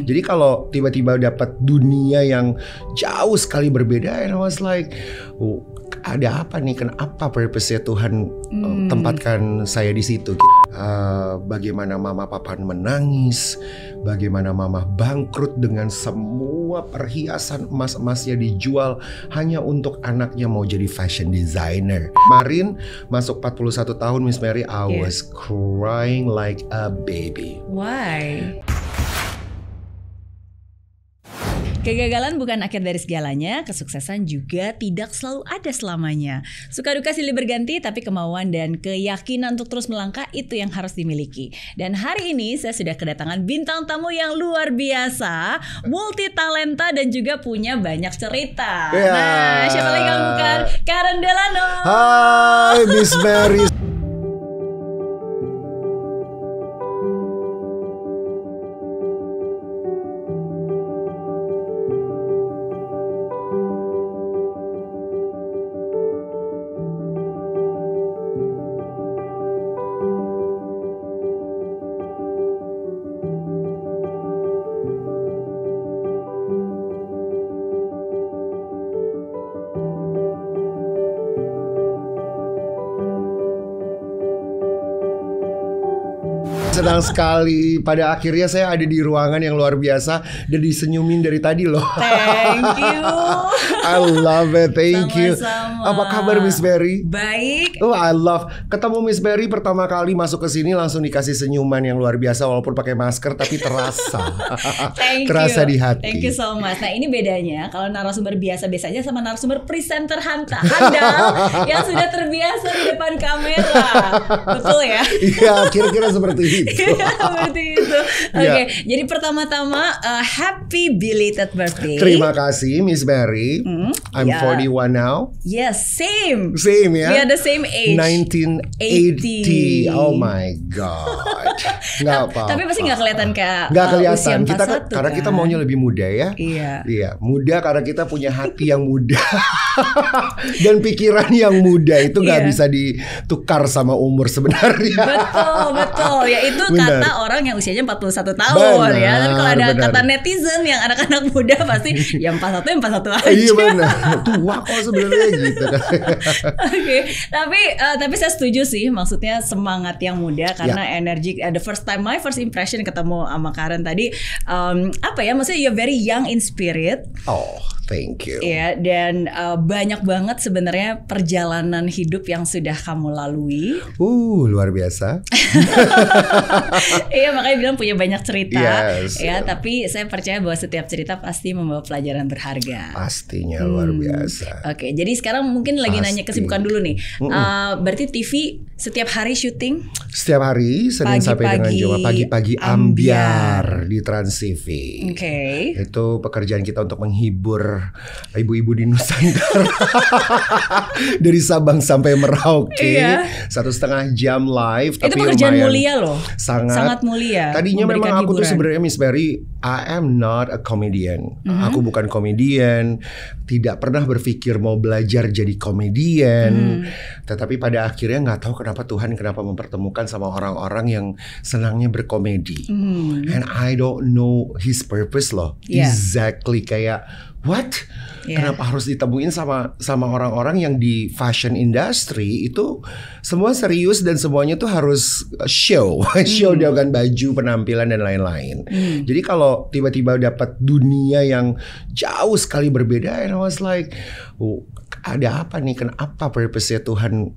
Jadi kalau tiba-tiba dapat dunia yang jauh sekali berbeda, and I was like, oh, ada apa nih? Kenapa purpose-nya Tuhan tempatkan saya di situ? Bagaimana mama papa menangis, bagaimana mama bangkrut dengan semua perhiasan emas-emasnya dijual hanya untuk anaknya mau jadi fashion designer. Kemarin masuk 41 tahun Miss Mary, I was crying like a baby. Why? Kegagalan bukan akhir dari segalanya, kesuksesan juga tidak selalu ada selamanya. Suka duka silih berganti, tapi kemauan dan keyakinan untuk terus melangkah itu yang harus dimiliki. Dan hari ini saya sudah kedatangan bintang tamu yang luar biasa, multi talenta dan juga punya banyak cerita. Nah, siapa lagi kalau bukan Karen Delano. Hai Miss Mary. Senang sekali, pada akhirnya saya ada di ruangan yang luar biasa dan disenyumin dari tadi loh. Thank you. I love it, thank you. Sama-sama. Apa kabar Miss Mary? Baik. Oh, I love ketemu Miss Mary pertama kali masuk ke sini langsung dikasih senyuman yang luar biasa walaupun pakai masker tapi terasa. Thank terasa you. di hati. Thank you so much. Nah, ini bedanya kalau narasumber biasa-biasa aja sama narasumber presenter handal yang sudah terbiasa di depan kamera. Betul ya? Iya, kira-kira seperti itu. Seperti itu. Oke, jadi pertama-tama happy belated birthday. Terima kasih Miss Mary. I'm 41 now. Yes, same. Same ya. We are the same age. 1980. Oh my god. Nggak apa-apa. Tapi pasti nggak kelihatan kayak nggak kelihatan. usia 41 Kita karena kita maunya lebih muda ya. Iya. Iya, muda karena kita punya hati yang muda dan pikiran yang muda itu nggak bisa ditukar sama umur sebenarnya. Betul. Ya itu kata orang yang usianya 41 tahun benar, ya. Tapi kalau ada benar. kata netizen yang anak-anak muda pasti ya 41 aja. Iya benar. Tua kok sebenarnya gitu kan. Oke, tapi saya setuju sih, maksudnya semangat yang muda karena energi. The first time, my first impression ketemu sama Karen tadi, apa ya, maksudnya you're very young in spirit. Oh, thank you. Ya, dan banyak banget sebenarnya perjalanan hidup yang sudah kamu lalui. Luar biasa. Iya, makanya bilang punya banyak cerita. Yes. Ya, tapi saya percaya bahwa setiap cerita pasti membawa pelajaran berharga. Pastinya luar biasa. Oke, jadi sekarang mungkin lagi nanya kesibukan dulu nih. Berarti TV setiap hari syuting? Setiap hari Senin sampai dengan Jumat pagi-pagi ambiar di Trans TV. Oke. Itu pekerjaan kita untuk menghibur ibu-ibu di Nusantara dari Sabang sampai Merauke. 1,5 jam live. Itu tapi pekerjaan lumayan, mulia loh. sangat mulia. Tadinya memang aku tuh hiburan. sebenarnya Miss Mary, I am not a comedian. Aku bukan komedian. Tidak pernah berpikir mau belajar jadi komedian. Tetapi pada akhirnya nggak tahu kenapa Tuhan mempertemukan sama orang-orang yang senangnya berkomedi. And I don't know his purpose loh. Exactly, kayak what? Kenapa harus ditemuin sama orang-orang yang di fashion industry itu semua serius dan semuanya tuh harus show dengan baju, penampilan dan lain-lain. Jadi kalau tiba-tiba dapat dunia yang jauh sekali berbeda, and I was like, ada apa nih? Kenapa purpose-nya Tuhan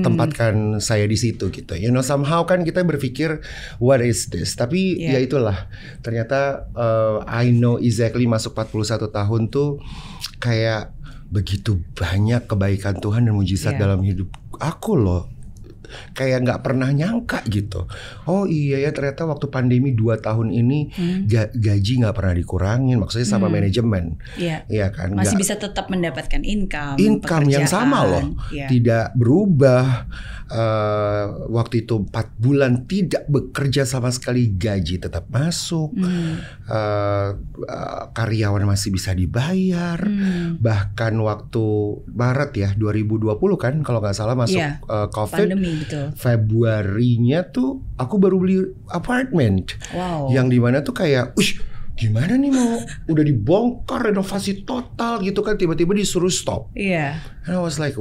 tempatkan saya di situ gitu. You know, somehow kan kita berpikir what is this? Tapi ya itulah. Ternyata I know exactly masuk 41 tahun tuh kayak begitu banyak kebaikan Tuhan dan mujizat dalam hidup aku loh. Kayak nggak pernah nyangka gitu. Oh iya ya, ternyata waktu pandemi 2 tahun ini gaji nggak pernah dikurangin. Maksudnya sama manajemen. Iya kan. Masih bisa tetap mendapatkan income yang sama loh. Tidak berubah. Waktu itu 4 bulan tidak bekerja sama sekali, gaji tetap masuk. Karyawan masih bisa dibayar. Bahkan waktu Maret ya 2020 kan kalau nggak salah masuk COVID. Pandemi, betul. Februarinya tuh aku baru beli apartemen. Yang dimana tuh kayak gimana nih mau udah dibongkar renovasi total gitu kan, tiba-tiba disuruh stop. Iya. And I was like,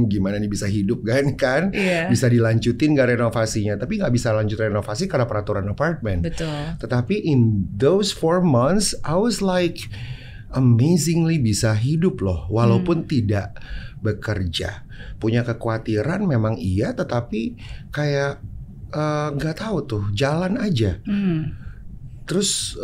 gimana nih bisa hidup kan? Iya. Bisa dilanjutin gak renovasinya? Tapi gak bisa lanjut renovasi karena peraturan apartemen. Betul. Tetapi in those 4 months, I was like amazingly bisa hidup loh, walaupun tidak bekerja. Punya kekhawatiran memang iya, tetapi kayak nggak tahu tuh, jalan aja. Terus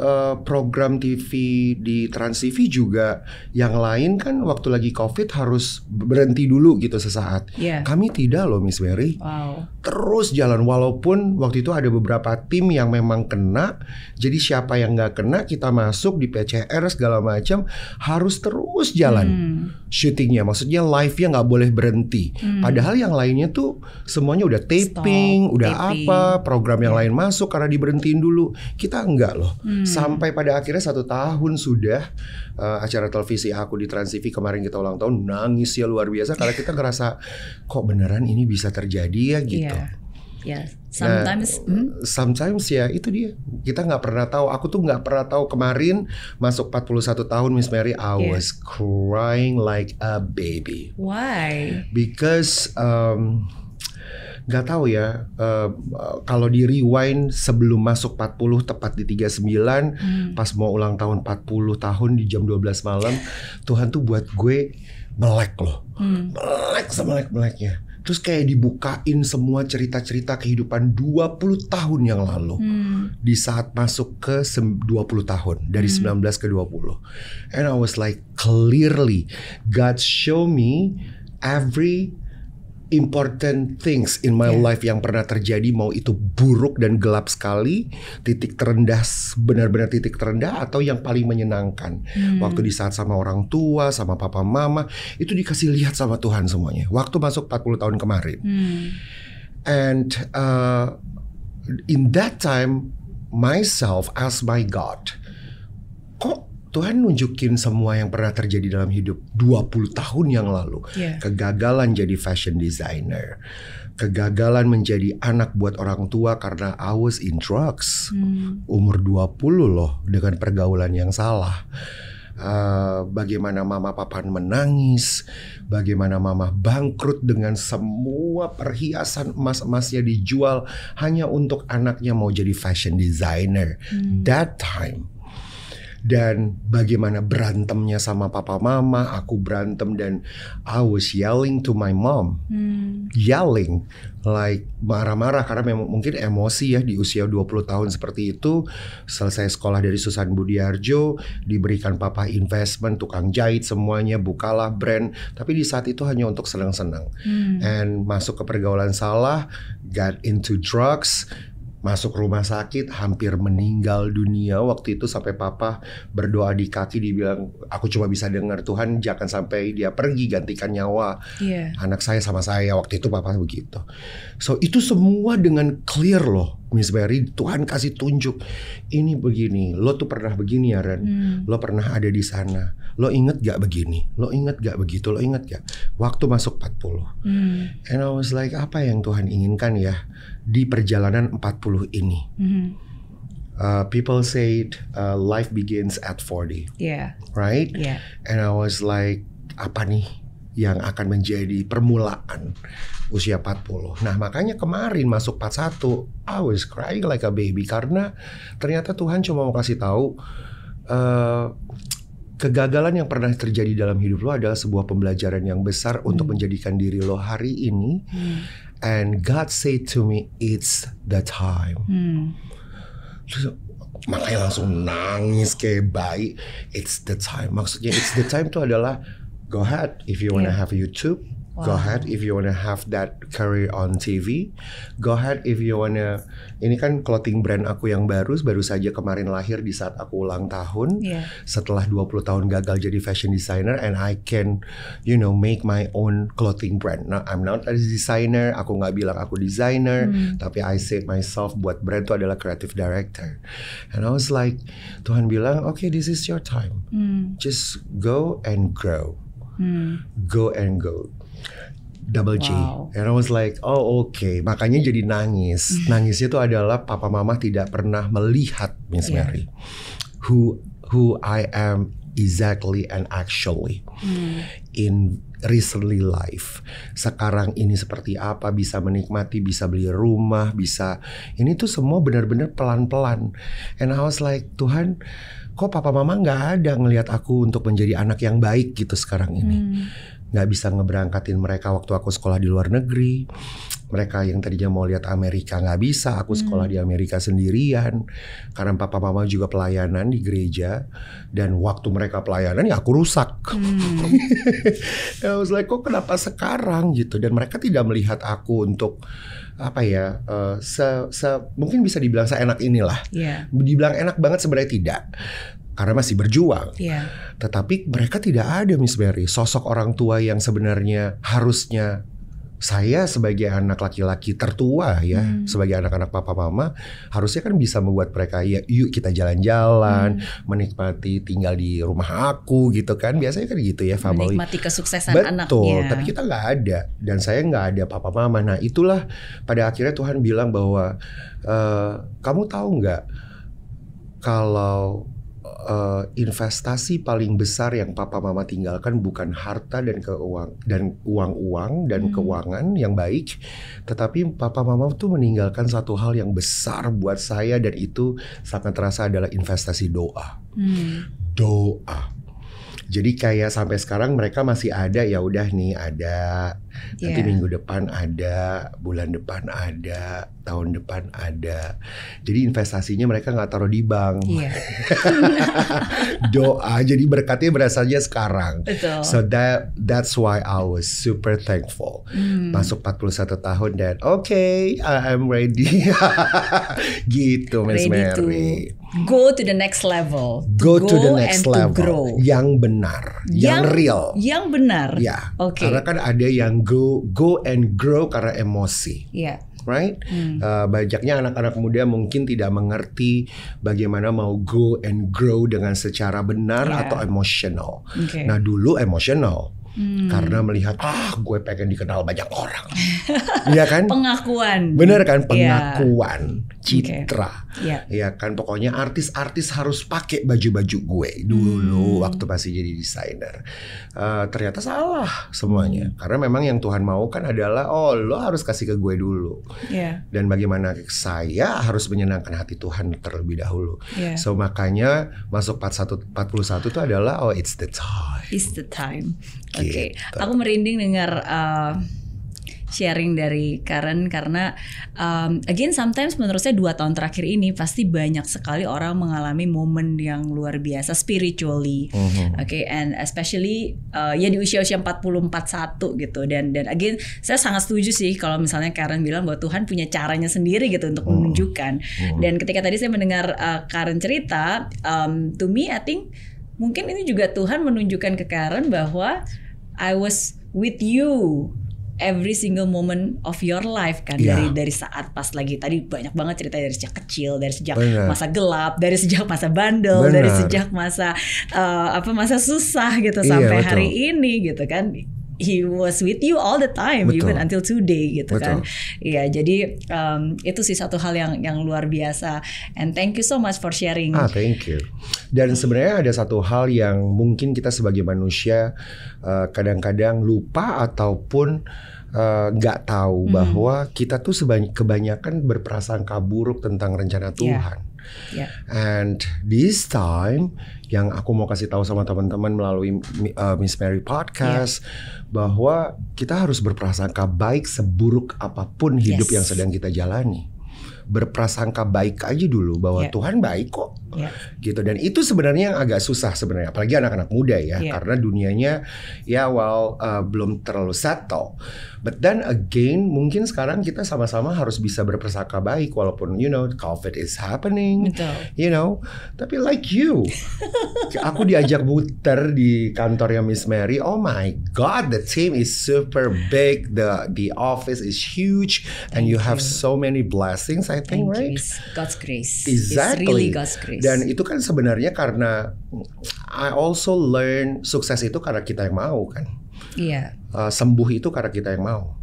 program TV di Trans TV juga yang lain kan waktu lagi COVID harus berhenti dulu gitu sesaat. Kami tidak loh Miss Mary. Wow. Terus jalan, walaupun waktu itu ada beberapa tim yang memang kena. Jadi siapa yang nggak kena kita masuk di PCR segala macam, harus terus jalan syutingnya. Maksudnya live-nya nggak boleh berhenti. Padahal yang lainnya tuh semuanya udah taping, apa program yang lain masuk karena diberhentiin dulu. Kita enggak loh. Sampai pada akhirnya 1 tahun sudah acara televisi aku di Trans TV kemarin kita ulang tahun, nangis ya luar biasa karena kita ngerasa kok beneran ini bisa terjadi ya gitu. Sometimes ya itu dia, kita nggak pernah tahu. Aku tuh nggak pernah tahu kemarin masuk 41 tahun Miss Mary, I was crying like a baby. Why? Because nggak tahu ya, kalau di rewind sebelum masuk 40 tepat di 39 pas mau ulang tahun 40 tahun di jam 12 malam, Tuhan tuh buat gue melek loh. Melek semelek-meleknya. Terus kayak dibukain semua cerita-cerita kehidupan 20 tahun yang lalu. Di saat masuk ke 20 tahun, dari 19 ke 20. And I was like, clearly God show me every important things in my life yang pernah terjadi, mau itu buruk dan gelap sekali, titik terendah, benar-benar titik terendah, atau yang paling menyenangkan. Waktu di saat sama orang tua, sama papa mama, itu dikasih lihat sama Tuhan semuanya. Waktu masuk 40 tahun kemarin. And in that time, myself as my God, kok Tuhan nunjukin semua yang pernah terjadi dalam hidup 20 tahun yang lalu. Kegagalan jadi fashion designer, kegagalan menjadi anak buat orang tua karena I was in drugs. Umur 20 loh, dengan pergaulan yang salah. Bagaimana mama papa menangis, bagaimana mama bangkrut dengan semua perhiasan emas-emasnya dijual hanya untuk anaknya mau jadi fashion designer. That time. Dan bagaimana berantemnya sama papa mama, aku berantem dan I was yelling to my mom. Yelling, like marah-marah karena memang mungkin emosi ya di usia 20 tahun seperti itu. Selesai sekolah dari Susan Budiarjo, diberikan papa investment, tukang jahit semuanya, bukalah brand. Tapi di saat itu hanya untuk senang-senang. And masuk ke pergaulan salah, got into drugs, masuk rumah sakit, hampir meninggal dunia waktu itu, sampai papa berdoa di kaki, dibilang aku cuma bisa dengar, Tuhan jangan sampai dia pergi, gantikan nyawa anak saya sama saya. Waktu itu papa begitu. So itu semua dengan clear loh Miss Mary, Tuhan kasih tunjuk, ini begini, lo tuh pernah begini ya Ren, lo pernah ada di sana, lo inget gak begini, lo inget gak begitu, lo inget gak waktu masuk 40. And I was like, apa yang Tuhan inginkan ya di perjalanan 40 ini. People say life begins at 40, right? And I was like, apa nih yang akan menjadi permulaan usia 40. Nah makanya kemarin masuk 41, I was crying like a baby, karena ternyata Tuhan cuma mau kasih tahu kegagalan yang pernah terjadi dalam hidup lo adalah sebuah pembelajaran yang besar untuk menjadikan diri lo hari ini. And God said to me, it's the time. Terus, makanya langsung nangis kayak bayi. It's the time. Maksudnya it's the time itu adalah, go ahead if you wanna have YouTube. Go ahead if you wanna have that career on TV. Go ahead if you wanna. Ini kan clothing brand aku yang baru saja kemarin lahir di saat aku ulang tahun. Setelah 20 tahun gagal jadi fashion designer, and I can, you know, make my own clothing brand. Nah, I'm not a designer. Aku nggak bilang aku designer, tapi I say myself buat brand itu adalah creative director. And I was like, Tuhan bilang, okay, this is your time. Just go and grow. Go and go. Double J. And I was like, oh okay. Makanya jadi nangis. Nangisnya itu adalah papa mama tidak pernah melihat Miss Mary. Who I am exactly and actually in recently life. Sekarang ini seperti apa, bisa menikmati, bisa beli rumah, bisa ini tuh semua benar-benar pelan-pelan. And I was like, Tuhan, kok papa mama nggak ada ngelihat aku untuk menjadi anak yang baik gitu sekarang ini. Nggak bisa ngeberangkatin mereka waktu aku sekolah di luar negeri. Mereka yang tadinya mau lihat Amerika nggak bisa, aku sekolah di Amerika sendirian. Karena papa mama juga pelayanan di gereja. Dan waktu mereka pelayanan ya aku rusak. I was like, kok kenapa sekarang gitu. Dan mereka tidak melihat aku untuk apa ya, mungkin bisa dibilang seenak inilah. Dibilang enak banget sebenarnya tidak, karena masih berjuang. Tetapi mereka tidak ada, Miss Mary, sosok orang tua yang sebenarnya harusnya saya sebagai anak laki-laki tertua ya, sebagai anak-anak papa mama, harusnya kan bisa membuat mereka ya yuk kita jalan-jalan, menikmati tinggal di rumah aku gitu kan. Biasanya kan gitu ya, family. Menikmati kesuksesan anaknya. Betul, tapi kita nggak ada. Dan saya nggak ada papa mama. Nah itulah pada akhirnya Tuhan bilang bahwa kamu tahu nggak kalau investasi paling besar yang papa mama tinggalkan bukan harta dan uang dan keuangan yang baik, tetapi papa mama tuh meninggalkan satu hal yang besar buat saya, dan itu sangat terasa adalah investasi doa. Doa. Jadi kayak sampai sekarang mereka masih ada, ya udah nih ada, nanti minggu depan ada, bulan depan ada, tahun depan ada. Jadi investasinya mereka nggak taruh di bank. Doa, jadi berkatnya berasalnya sekarang. Betul. So that's why I was super thankful. Masuk 41 tahun dan okay, I'm ready. Gitu, Miss Mary. Go to the next level. Go to the next level. Grow. Yang benar, yang real. Yang benar. Ya. Karena kan ada yang go and grow karena emosi. Right? Banyaknya anak-anak muda mungkin tidak mengerti bagaimana mau go and grow dengan secara benar atau emosional. Nah dulu emosional. Karena melihat gue pengen dikenal banyak orang. Iya kan? Pengakuan. Bener kan? Pengakuan, citra. Iya kan? Pokoknya artis-artis harus pakai baju-baju gue dulu waktu masih jadi desainer. Ternyata salah semuanya. Karena memang yang Tuhan mau kan adalah lo harus kasih ke gue dulu. Dan bagaimana saya harus menyenangkan hati Tuhan terlebih dahulu. So makanya masuk 41 itu adalah it's the time. It's the time. Oke, aku merinding dengar sharing dari Karen karena again sometimes menurut saya 2 tahun terakhir ini pasti banyak sekali orang mengalami momen yang luar biasa spiritually. And especially ya di usia-usia 41 gitu, dan again saya sangat setuju sih kalau misalnya Karen bilang bahwa Tuhan punya caranya sendiri gitu untuk menunjukkan. Dan ketika tadi saya mendengar Karen cerita, to me I think mungkin ini juga Tuhan menunjukkan ke Karen bahwa I was with you every single moment of your life kan. Dari saat pas lagi tadi banyak banget cerita dari sejak kecil, dari sejak masa gelap, dari sejak masa bandel, dari sejak masa masa susah gitu sampai hari ini gitu kan. He was with you all the time, even until today gitu kan. Iya, jadi itu sih satu hal yang luar biasa. And thank you so much for sharing. Thank you. Dan sebenarnya ada satu hal yang mungkin kita sebagai manusia kadang-kadang lupa ataupun nggak tahu bahwa kita tuh kebanyakan berprasangka buruk tentang rencana Tuhan. And this time yang aku mau kasih tahu sama teman-teman melalui Miss Mary Podcast bahwa kita harus berprasangka baik seburuk apapun hidup yang sedang kita jalani. Berprasangka baik aja dulu bahwa Tuhan baik kok. Gitu. Dan itu sebenarnya yang agak susah sebenarnya, apalagi anak-anak muda ya, karena dunianya belum terlalu settle. But then again, mungkin sekarang kita sama-sama harus bisa berprasangka baik walaupun COVID is happening. Tapi like you, aku diajak muter di kantornya Miss Mary. Oh my God, the team is super big, the office is huge, and you have so many blessings. I think, right? God's grace. Exactly. It's really God's grace. Dan itu kan sebenarnya karena I also learn sukses itu karena kita yang mau kan. Sembuh itu karena kita yang mau.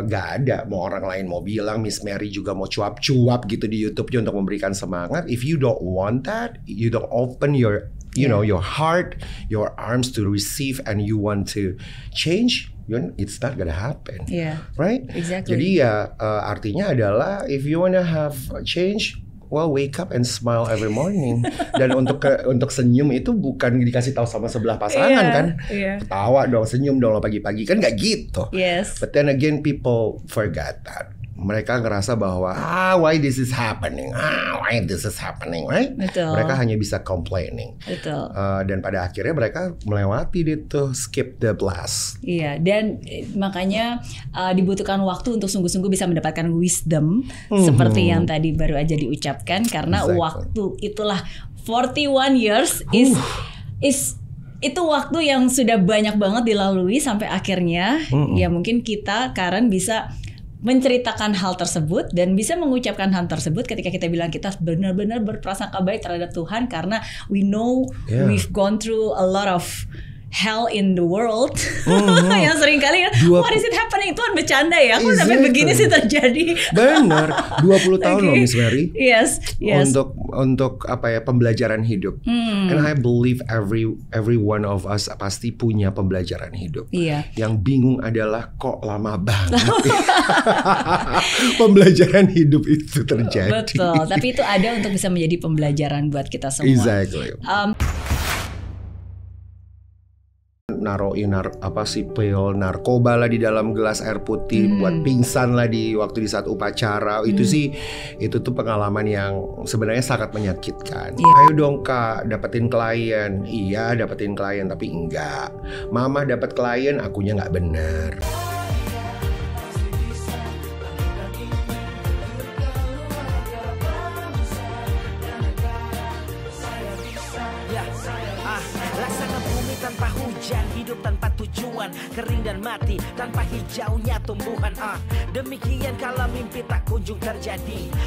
Gak ada mau orang lain mau bilang Miss Mary juga mau cuap-cuap gitu di YouTube-nya untuk memberikan semangat. If you don't want that, you don't open your your heart, your arms to receive, and you want to change, it's not gonna happen, right? Exactly. Jadi ya artinya adalah if you wanna have change, well, wake up and smile every morning. Dan untuk senyum itu bukan dikasih tahu sama sebelah pasangan kan? Ketawa dong, senyum dong pagi-pagi, kan nggak gitu. Yes. But then again, people forget that. Mereka ngerasa bahwa why this is happening, right? Betul. Mereka hanya bisa complaining. Betul. Dan pada akhirnya mereka melewati itu, skip the blast. Iya, dan makanya dibutuhkan waktu untuk sungguh-sungguh bisa mendapatkan wisdom seperti yang tadi baru aja diucapkan, karena waktu itulah 41 years is itu waktu yang sudah banyak banget dilalui sampai akhirnya ya mungkin kita Karen bisa menceritakan hal tersebut dan bisa mengucapkan hal tersebut ketika kita bilang kita benar-benar berprasangka baik terhadap Tuhan, karena we know we've gone through a lot of hell in the world. Yang sering kali what is it happening, Tuhan bercanda ya, kok sampai begini sih terjadi. Benar, 20 tahun loh Miss Mary. Yes. Untuk pembelajaran hidup. And I believe every one of us pasti punya pembelajaran hidup. Yang bingung adalah kok lama banget. Pembelajaran hidup itu terjadi. Betul, tapi itu ada untuk bisa menjadi pembelajaran buat kita semua. Exactly. Naruhin pil narkoba lah di dalam gelas air putih, buat pingsan lah waktu di saat upacara. Itu tuh pengalaman yang sebenarnya sangat menyakitkan. Ayo dong Kak, dapetin klien. Iya dapetin klien, tapi enggak. Mama dapat klien, akunya nggak bener. Tanpa hujan, hidup tanpa tujuan, kering dan mati tanpa hijaunya tumbuhan. Demikian kalau mimpi tak kunjung terjadi.